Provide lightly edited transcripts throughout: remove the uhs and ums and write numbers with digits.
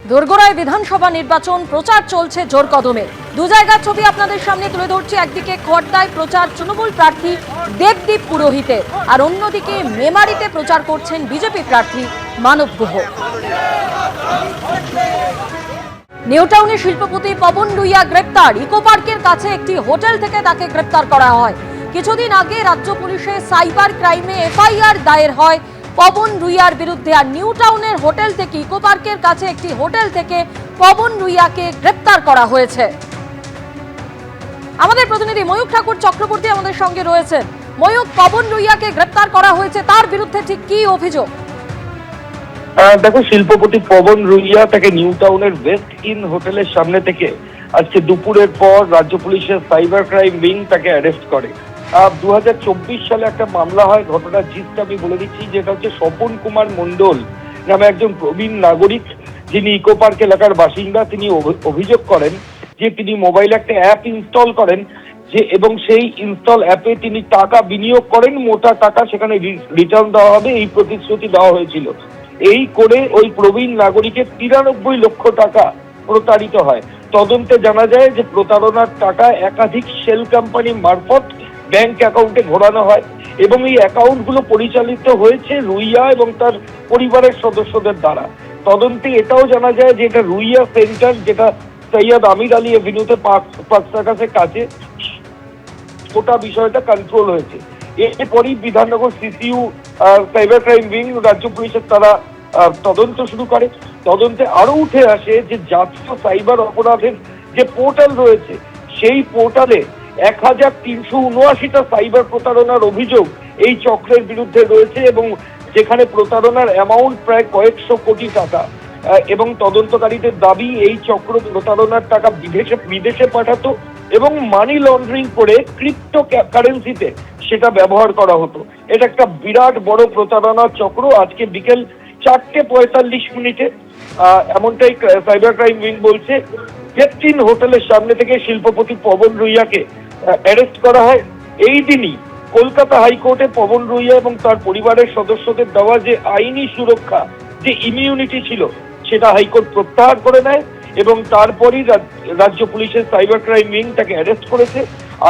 দোরগোড়ায় বিধানসভা নির্বাচন প্রচার চলছে জোর কদমে। দু জায়গার ছবি আপনাদের সামনে তুলে ধরছি। একদিকে খড়দায় প্রচার তৃণমূল প্রার্থী দেবদীপ পুরোহিতের, আর অন্যদিকে মেমারিতে প্রচার করছেন বিজেপি প্রার্থী মানব গুহ। নিউটাউনে শিল্পপতি পবন রুইয়া গ্রেপ্তার। ইকো পার্কের কাছে একটি হোটেল থেকে তাকে গ্রেপ্তার করা হয়। কিছুদিন আগে রাজ্য পুলিশের সাইবার ক্রাইমে এফআইআর দায়ের হয় পবন রুইয়ার বিরুদ্ধে। আর নিউটাউনের হোটেল থেকে ইকো পার্কের কাছে একটি হোটেল থেকে পবন রুইয়াকে গ্রেপ্তার করা হয়েছে। আমাদের প্রতিনিধি ময়ূক ঠাকুর চক্রবর্তী আমাদের সঙ্গে রয়েছেন। ময়ূক, পবন রুইয়াকে গ্রেপ্তার করা হয়েছে, তার বিরুদ্ধে ঠিক কি অভিযোগ? দেখো, শিল্পপতি পবন রুইয়া তাকে নিউটাউনের ওয়েস্ট ইন হোটেলের সামনে থেকে আজকে দুপুরের পর রাজ্য পুলিশের সাইবার ক্রাইম উইং তাকে অ্যারেস্ট করে। 2024 সালে একটা মামলা হয়। ঘটনার জিস্ট আমি বলে দিচ্ছি, যেটা হচ্ছে স্বপন কুমার মণ্ডল নামে একজন প্রবীণ নাগরিক, যিনি ইকো পার্ক এলাকার বাসিন্দা। তিনি অভিযোগ করেন যে তিনি মোবাইলে একটা অ্যাপ ইনস্টল করেন, যে এবং সেই ইনস্টল অ্যাপে তিনি টাকা বিনিয়োগ করেন, মোটা টাকা সেখানে রিটার্ন দেওয়া হবে, এই প্রতিশ্রুতি দেওয়া হয়েছিল। এই করে ওই প্রবীণ নাগরিকের 93 লক্ষ টাকা প্রতারিত হয়। তদন্তে জানা যায় যে প্রতারণার টাকা একাধিক শেল কোম্পানি মারফত ব্যাংক অ্যাকাউন্টে ঘোরানো হয় এবং এই অ্যাকাউন্টগুলো পরিচালিত হয়েছে রুইয়া এবং তার পরিবারের সদস্যদের দ্বারা। তদন্তে এটাও জানা যায় যে এটা রুইয়া সেন্টার, যেটা সৈয়দ আমির আলী এভিনিউতে পাঁচ সার্কাসের কাছে, গোটা বিষয়টা কন্ট্রোল হয়েছে। এরপরই Bidhannagar CCU cyber crime wing রাজ্য পুলিশের তারা তদন্ত শুরু করে। তদন্তে আরো উঠে আসে যে জাতীয় সাইবার অপরাধের যে পোর্টাল রয়েছে, সেই পোর্টালে 1379টা সাইবার প্রতারণার অভিযোগ এই চক্রের বিরুদ্ধে রয়েছে এবং যেখানে প্রতারণার অ্যামাউন্ট প্রায় কয়েকশো কোটি টাকা। এবং তদন্তকারীদের দাবি এই চক্র প্রতারণার টাকা বিদেশে পাঠাতো এবং মানি লন্ডারিং করে ক্রিপ্টো কারেন্সিতে সেটা ব্যবহার করা হতো। এটা একটা বিরাট বড় প্রতারণার চক্র। আজকে বিকেল 4:45 এমনটাই সাইবার ক্রাইম উইং বলছে। জেটটিন হোটেলের সামনে থেকে শিল্পপতি পবন রুইয়াকে অ্যারেস্ট করা হয়। এই দিনই কলকাতা হাইকোর্টে পবন রুইয়া এবং তার পরিবারের সদস্যদের দেওয়া যে আইনি সুরক্ষা, যে ইমিউনিটি ছিল, সেটা হাইকোর্ট প্রত্যাহার করে নেয় এবং তারপরই রাজ্য পুলিশের সাইবার ক্রাইম উইং তাকে অ্যারেস্ট করেছে।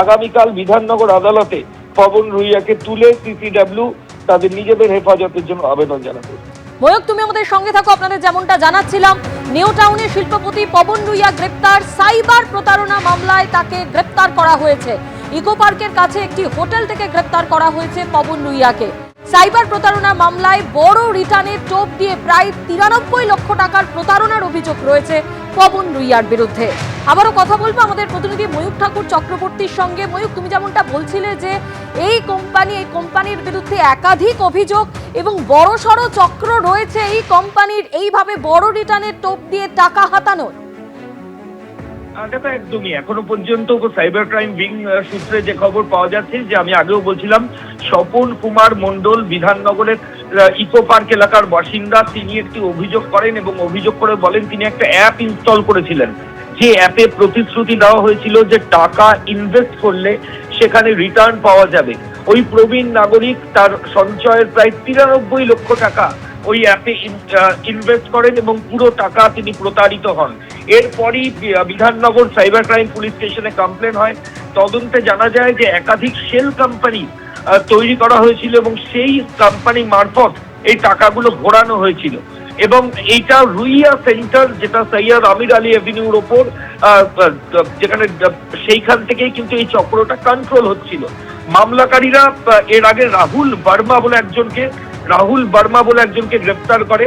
আগামীকাল বিধাননগর আদালতে পবন রুইয়াকে তুলে সিসিডব্লিউ তাদের নিজেদের হেফাজতের জন্য আবেদন জানাবে। ময়ূক, তুমি আমাদের সঙ্গে থাকো। আপনাদের যেমনটা জানাচ্ছিলাম, নিউটাউনে শিল্পপতি পবন রুইয়া গ্রেপ্তার। সাইবার প্রতারণা মামলায় তাকে গ্রেপ্তার করা হয়েছে। ইকো পার্কের কাছে একটি হোটেল থেকে গ্রেপ্তার করা হয়েছে পবন রুইয়াকে। সাইবার প্রতারণা মামলায় বড় রিটার্নের টোপ দিয়ে প্রায় 93 লক্ষ টাকার প্রতারণার অভিযোগ রয়েছে পবন রুইয়ার বিরুদ্ধে। আবারও কথা বলবো আমাদের প্রতিনিধি ময়ূক ঠাকুর চক্রবর্তীর সঙ্গে। ময়ূক, তুমি যেমনটা বলছিলে যে এই কোম্পানির বিরুদ্ধে একাধিক অভিযোগ এবং বড়সড় চক্র রয়েছে এই কোম্পানির, এইভাবে বড় রিটার্নের টোপ দিয়ে টাকা হাতানোর। দেখো, একদমই এখনো পর্যন্ত সাইবার ক্রাইম উইং সূত্রে যে খবর পাওয়া যাচ্ছে, যে আমি আগেও বলছিলাম, স্বপন কুমার মণ্ডল বিধাননগরের ইকো পার্ক এলাকার বাসিন্দা। তিনি একটি অভিযোগ করেন এবং অভিযোগ করে বলেন তিনি একটা অ্যাপ ইনস্টল করেছিলেন, যে অ্যাপে প্রতিশ্রুতি দেওয়া হয়েছিল যে টাকা ইনভেস্ট করলে সেখানে রিটার্ন পাওয়া যাবে। ওই প্রবীণ নাগরিক তার সঞ্চয়ের প্রায় 93 লক্ষ টাকা ওই অ্যাপে ইনভেস্ট করেন এবং পুরো টাকা তিনি প্রতারিত হন। এরপরই বিধাননগর সাইবার ক্রাইম পুলিশ স্টেশনে কমপ্লেন হয়। তদন্তে জানা যায় যে একাধিক শেল কোম্পানি তৈরি করা হয়েছিল এবং সেই কোম্পানি মারফত এই টাকাগুলো ঘোরানো হয়েছিল। এবং এইটা রুইয়া সেন্টার, যেটা সৈয়দ আমির আলী এভিনিউর ওপর, যেখানে সেইখান থেকেই কিন্তু এই চক্রটা কন্ট্রোল হচ্ছিল। মামলাকারীরা এর আগে রাহুল বর্মা বলে একজনকে গ্রেপ্তার করে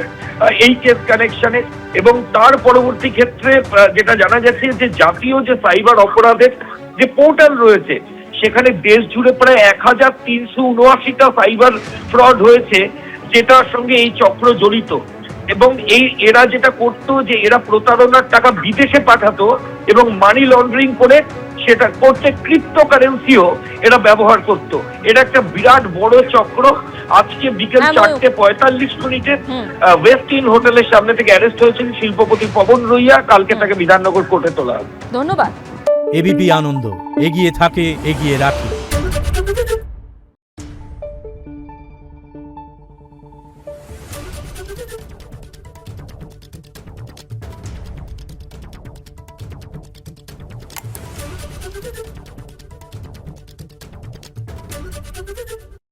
এই কেস কানেকশনে। এবং তার পরবর্তী ক্ষেত্রে যেটা জানা যাচ্ছে যে জাতীয় যে সাইবার অপরাধের যে পোর্টাল রয়েছে, সেখানে দেশ জুড়ে প্রায় 1379টা সাইবার ফ্রড হয়েছে, যেটার সঙ্গে এই চক্র জড়িত। এবং এরা যেটা করতো, যে এরা প্রতারণার টাকা বিদেশে পাঠাতো এবং মানি লন্ডারিং করে সেটা করতে ক্রিপ্টো কারেন্সিও এরা ব্যবহার করত। এটা একটা বিরাট বড় চক্র। আজকে বিকেল 4:45 ওয়েস্ট ইন হোটেলের সামনে থেকে অ্যারেস্ট হয়েছেন শিল্পপতি পবন রুইয়া। কালকে তাকে বিধাননগর কোর্টে তোলা হবে। ধন্যবাদ। এবিপি আনন্দ, এগিয়ে থাকে, এগিয়ে রাখে।